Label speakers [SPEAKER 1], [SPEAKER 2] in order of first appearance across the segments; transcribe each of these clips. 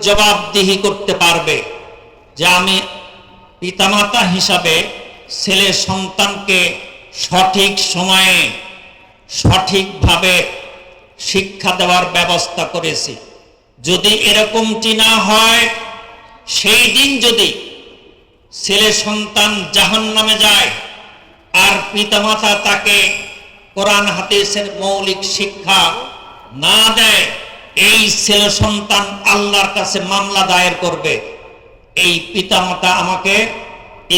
[SPEAKER 1] জবাবদিহি করতে পারবে যে আমি পিতামাতা হিসাবে ছেলে সন্তানকে সঠিক সময়ে সঠিকভাবে শিক্ষা দেওয়ার ব্যবস্থা করেছি। যদি এরকমটি না হয়, সেই দিন যদি ছেলে সন্তান জাহান্নামে যায় আর পিতামাতা তাকে কোরআন হাদিসের মৌলিক শিক্ষা না দেয়, এই ছেলে সন্তান আল্লাহর কাছে মামলা দায়ের করবে, এই পিতামাতা আমাকে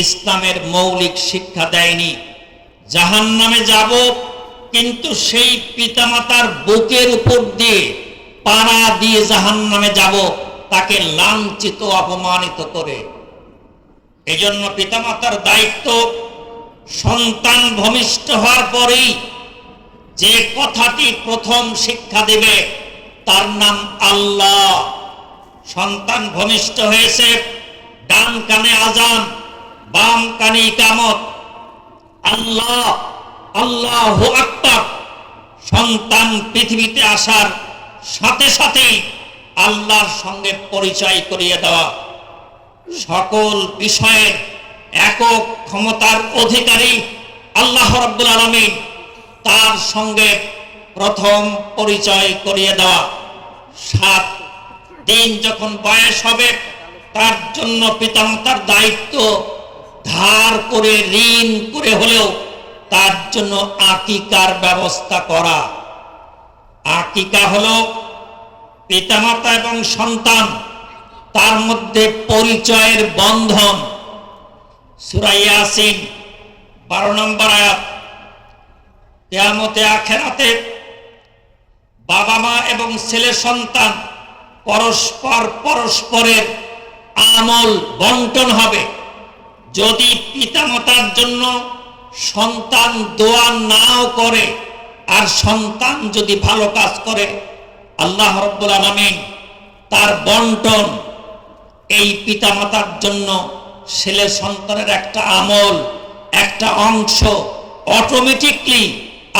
[SPEAKER 1] ইসলামের মৌলিক শিক্ষা দেয়নি, জাহান্নামে যাব। কিন্তু সেই পিতামাতার বুকের উপর দিয়ে পাড়া দিয়ে জাহান্নামে যাব, তাকে লাঞ্ছিত অপমানিত করে। এজন্য পিতামাতার দায়িত্ব, সন্তান ভূমিষ্ঠ হওয়ার পরেই যে কথাটি প্রথম শিক্ষা দেবে তার নাম আল্লাহ। সন্তান ভূমিষ্ঠ হয়েছে, ডান কানে আজান, বাম কানে ইকামত, আল্লাহ আল্লাহু আকবার। সন্তান পৃথিবীতে আসার সাথে সাথেই আল্লাহর সঙ্গে পরিচয় করিয়ে দেওয়া। সকল বিষয়ের একক ক্ষমতার অধিকারী আল্লাহ রাব্বুল আলামিন, তার সঙ্গে প্রথম পরিচয় করিয়ে দেওয়া। 7 দিন যখন বয়স হবে, তার জন্য পিতামাতার দায়িত্ব ধার করে ঋণ করে হলেও তার জন্য আকিকার ব্যবস্থা করা। আকিকা হলো পিতামাতা এবং সন্তান, তার মধ্যে পরিচয়ের বন্ধন। সূরা ইয়াসিন 12 নম্বর আয়াত। কিয়ামতে আখিরাতে বাবা মা এবং ছেলে সন্তান পরস্পরের আমল বন্টন হবে। যদি পিতামাতার জন্য সন্তান দোয়া নাও করে আর সন্তান যদি ভালো কাজ করে, আল্লাহ রাব্বুল আলামিন তার বন্টন এই পিতামাতার জন্য ছেলে সন্তানের একটা আমল, একটা অংশ অটোমেটিকলি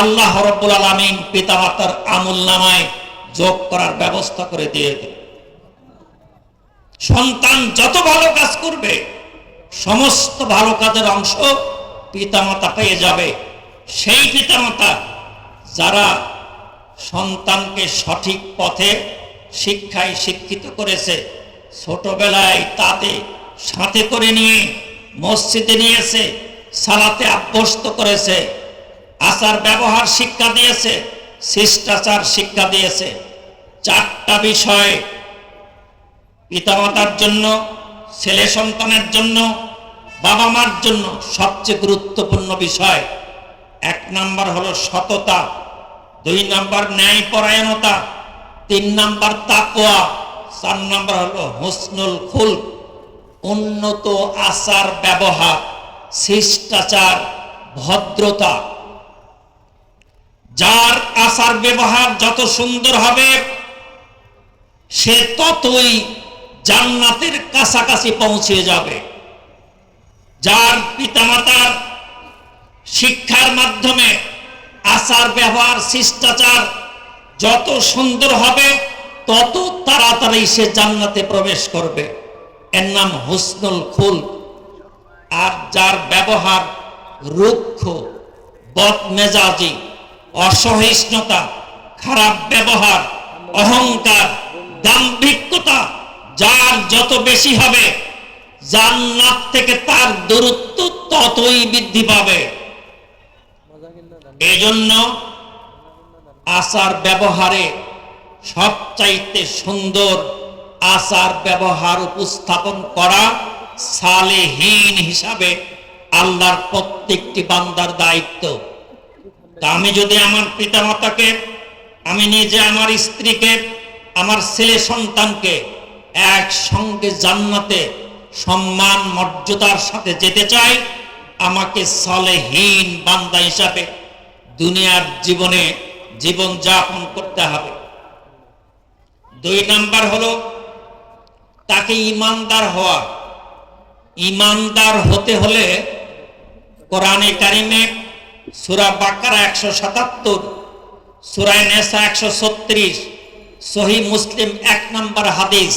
[SPEAKER 1] আল্লাহ রাব্বুল আলামিন পিতামাতার আমলনামায় যোগ করার ব্যবস্থা করে দিয়ে দেবে। সন্তান যত ভালো কাজ করবে, সমস্ত ভালো কাজের অংশ পিতামাতা পেয়ে যাবে। সেই পিতামাতা যারা সন্তানকে সঠিক পথে শিক্ষায় শিক্ষিত করেছে, ছোটবেলায় তাতে সাথে করে নিয়ে মসজিদে নিয়েছে, সালাতে আভ্যস্ত করেছে, আচার ব্যবহার শিক্ষা দিয়েছে, শিষ্টাচার শিক্ষা দিয়েছে। 4টা বিষয় পিতামাতার জন্য, ছেলে সন্তানের জন্য, বাবা মার জন্য সবচেয়ে গুরুত্বপূর্ণ বিষয়। 1 নাম্বার হলো সততা, 2 নাম্বার ন্যায়পরায়ণতা, 3 নাম্বার তাকওয়া, 4 নাম্বার হলো হুসনুল খুলক, উন্নত আচার ব্যবহার, শিষ্টাচার, ভদ্রতা। যার আচার ব্যবহার যত সুন্দর হবে, সে ততই জান্নাতের কাছাকাছি পৌঁছে যাবে। যার পিতামাতার শিক্ষার মাধ্যমে আচার ব্যবহার শিষ্টাচার যত সুন্দর হবে, তত তাড়াতাড়ি সে জান্নাতে প্রবেশ করবে। এর নাম হুসনুল খুলক। আর যার ব্যবহার রুক্ষ, বদমেজাজি, অসহিষ্ণুতা, খারাপ ব্যবহার, অহংকার, দাম্ভিকতা যার যত বেশি হবে, জান্নাত থেকে তার দূরত্ব ততই বৃদ্ধি পাবে। এজন্য আচার ব্যবহারে সবচাইতে সুন্দর আচার ব্যবহার উপস্থাপন করা সালেহীন হিসাবে আল্লাহর প্রত্যেকটি বান্দার দায়িত্ব। তা আমি যদি আমার পিতামাতাকে, আমি নিজে, আমার স্ত্রীকে, আমার ছেলে সন্তানকে একসঙ্গে জান্নাতে সম্মান মর্যাদার সাথে যেতে চাই, আমাকে সালেহীন বান্দা হিসাবে দুনিয়ার জীবনে জীবন যাপন করতে হবে। 2 নাম্বার হলো তাকে ঈমানদার হওয়া। ঈমানদার হতে হলে কোরআনে কারিমে সূরা বাকারা 177, সূরা নিসা 136, সহিহ মুসলিম 1 নম্বর হাদিস,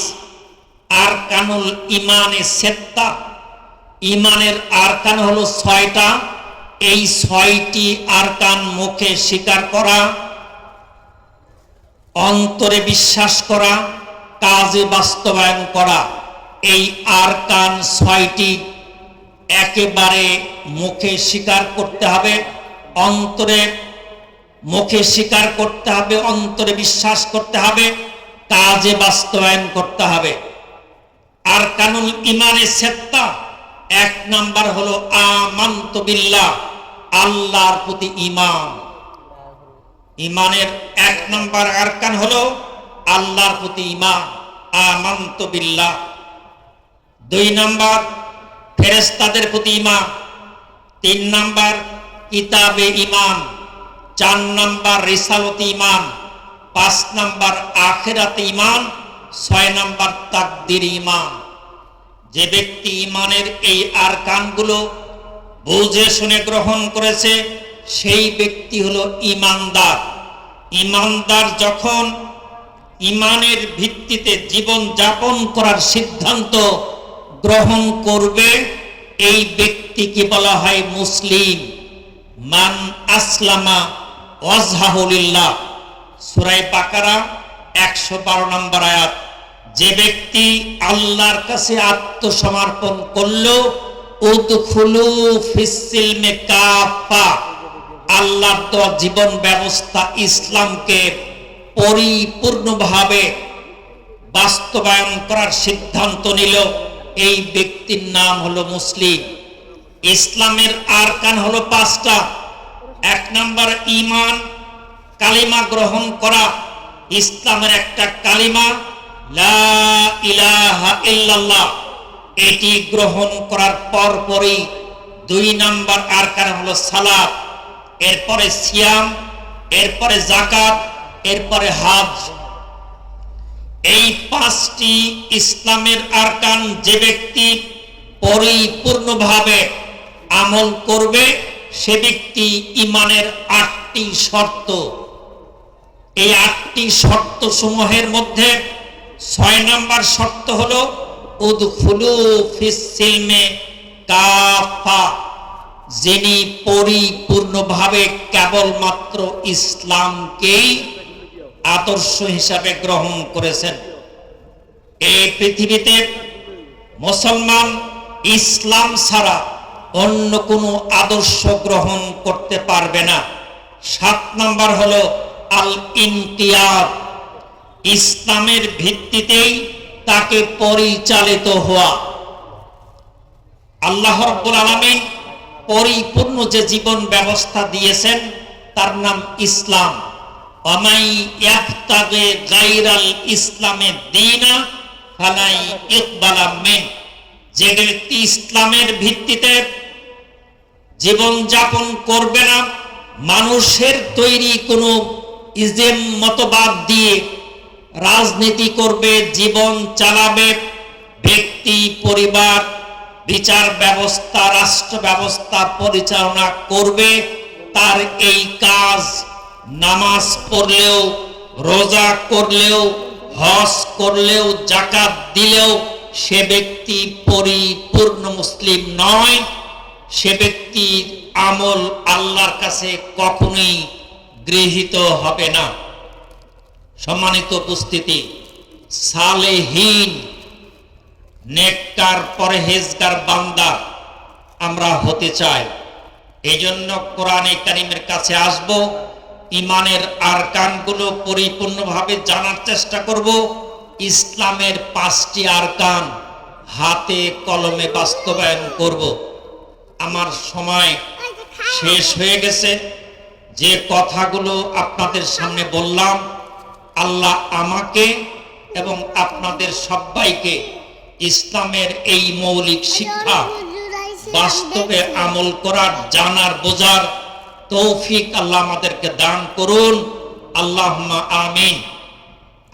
[SPEAKER 1] আরকানুল ইমানে সেত্তা, ইমানের আরকান হলো 6টা। এই 6টি আরকান মুখে স্বীকার করা, অন্তরে বিশ্বাস করা, কাজে বাস্তবায়ন করা। এই আরকান 6টি একেবারে মুখে স্বীকার করতে হবে, অন্তরে মুখে স্বীকার করতে হবে, অন্তরে বিশ্বাস করতে হবে, কাজে বাস্তবায়ন করতে হবে। আরকানুল ইমানে সেত্তা, 1 নাম্বার হলো আমানতু বিল্লাহ, আল্লাহর প্রতি ঈমান। ঈমানের 1 নাম্বার আরকান হলো আল্লাহর প্রতি ঈমান, আমানতু বিল্লাহ। 2 নাম্বার ফেরেশতাদের প্রতি ঈমান। 3 নাম্বার কিতাবে ঈমান। 4 নাম্বার রিসালতে ঈমান। 5 নাম্বার আখিরাতে ঈমান। 6 নাম্বার তাকদীর ঈমান। যে ব্যক্তি ঈমানের এই আরকানগুলো বুঝে শুনে গ্রহণ করেছে সেই ব্যক্তি হলো ঈমানদার। ঈমানদার যখন ঈমানের ভিত্তিতে জীবন যাপন করার সিদ্ধান্ত গ্রহণ করবে এই ব্যক্তিকে বলা হয় মুসলিম। মান আসলামা ওয়াজহাহু লিল্লাহ, সূরা বাকারা 112 নম্বর আয়াত। যে ব্যক্তি আল্লাহর কাছে আত্মসমর্পণ করলো, উদখুলু ফিস সিলমে কাফা, আল্লাহর দেওয়া জীবন ব্যবস্থা ইসলামকে পরিপূর্ণভাবে বাস্তবায়ন করার সিদ্ধান্ত নিল, এই ব্যক্তির নাম হলো মুসলিম। ইসলামের আরকান হলো 5টা। 1 নাম্বার ঈমান, কালিমা গ্রহণ করা। ইসলামের একটা কালিমা লা ইলাহা ইল্লাল্লাহ, এটি গ্রহণ করার পরপরই 2 নাম্বার আরকান হলো সালাত, এরপরে সিয়াম, এরপরে যাকাত, এরপরে হজ। এই 5টি ইসলামের আরকান যে ব্যক্তি পরিপূর্ণভাবে আমল করবে সে ব্যক্তি ঈমানের 8টি শর্ত। এই 8টি শর্ত সমূহের মধ্যে 6 নাম্বার শর্ত হলো উদখুলু ফিস সিলমে কাফা, যিনি পরিপূর্ণভাবে কেবলমাত্র ইসলামকেই আদর্শ হিসাবে গ্রহণ করেছেন। এই পৃথিবীতে মুসলমান ইসলাম ছাড়া অন্য কোনো আদর্শ গ্রহণ করতে পারবে না। 7 নাম্বার হলো আল ইনকিয়াদ, ইসলামের ভিত্তিতেই তাকে পরিচালিত হওয়া। আল্লাহ রাব্বুল আলামিন পরিপূর্ণ যে জীবন ব্যবস্থা দিয়েছেন তার নাম ইসলাম। ওয়ামাই ইয়াবতাগি গায়রাল ইসলামে দীনা ফালাই ইকবালা মিন, যে ব্যক্তি ইসলামের ভিত্তিতে জীবন যাপন করবে না, মানুষের তৈরি কোনো ইজম মতবাদ দিয়ে রাজনীতি করবে, জীবন চালাবে, ব্যক্তি পরিবার বিচার ব্যবস্থা রাষ্ট্র ব্যবস্থা পরিচালনা করবে, তার এই কাজ নামাজ পড়লেও, রোজা করলেও, হজ করলেও, যাকাত দিলেও সে ব্যক্তি পরিপূর্ণ মুসলিম নয়। সে ব্যক্তির আমল আল্লাহর কাছে কখনোই গৃহীত হবে না। সম্মানিত উপস্থিতি, সালেহীন নেককার পরহেজগার বান্দা আমরা হতে চাই। এই জন্য কোরআনে কারীমের কাছে আসব, ঈমানের আরকানগুলো পরিপূর্ণভাবে জানার চেষ্টা করব, ইসলামের 5টি আরকান হাতে কলমে বাস্তবায়ন করব। আমার সময় শেষ হয়ে গেছে। যে কথাগুলো আপনাদের সামনে বললাম, আল্লাহ আমাকে এবং আপনাদের সবাইকে ইসলামের এই মৌলিক শিক্ষা বাস্তবে আমল করার, জানার, বোঝার তৌফিক আল্লাহ আমাদেরকে দান করুন। আল্লাহুম্মা আমিন।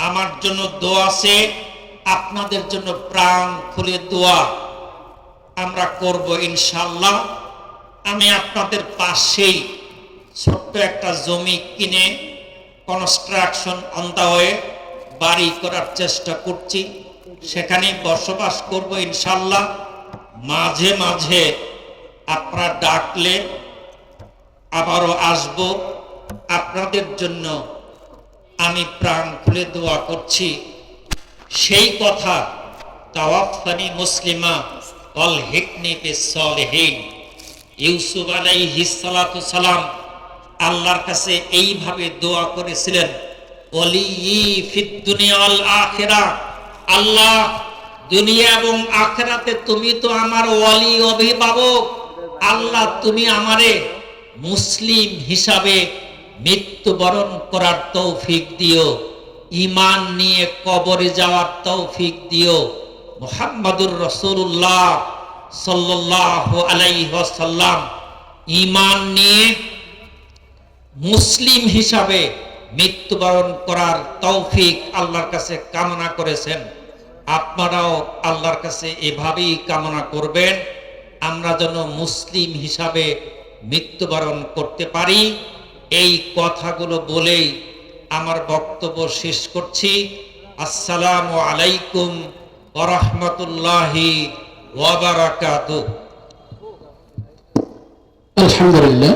[SPEAKER 1] আমার জন্য দোয়া আছে, আপনাদের জন্য প্রাণ খুলে দোয়া আমরা করব ইনশাআল্লাহ। আমি আপনাদের পাশেই ছোট্ট একটা জমি কিনে কনস্ট্রাকশন অন দা ওয়ে বাড়ি করার চেষ্টা করছি। সেখানে বসবাস করব ইনশাআল্লাহ। মাঝে মাঝে আপনারা ডাকলে আবারও আসব। আপনাদের জন্য আমি প্রাণ খুলে দোয়া করছি। সেই কথা, তাওয়াফানি মুসলিমা ওয়াল হিকনি বিস সলিহিন, ইউসুফ আলাইহিস সালাতু সালাম আল্লাহর কাছে এইভাবে দোয়া করেছিলেন, ওয়ালিয়ি ফিদ দুনিয়া ওয়াল আখিরা, আল্লাহ দুনিয়া এবং আখিরাতে তুমি তো আমার ওয়ালি, অভিভাবক। আল্লাহ তুমি আমারে মুসলিম হিসাবে মৃত্যুবরণ করার তৌফিক দিও, ঈমান নিয়ে কবরে যাওয়ার তৌফিক দিও। মুহাম্মাদুর রাসূলুল্লাহ সাল্লাল্লাহু আলাইহি ওয়াসাল্লাম ঈমান নিয়ে মুসলিম হিসাবে মৃত্যুবরণ করার তৌফিক আল্লাহর কাছে কামনা করেছেন। আপনারাও আল্লাহর কাছে এভাবেই কামনা করবেন, আমরা যেন মুসলিম হিসাবে মৃত্যুবরণ করতে পারি। এই কথাগুলো বলেই আমার বক্তব্য শেষ করছি। আসসালামু আলাইকুম ওয়া রাহমাতুল্লাহি ওয়া বারাকাতুহু।
[SPEAKER 2] আলহামদুলিল্লাহ।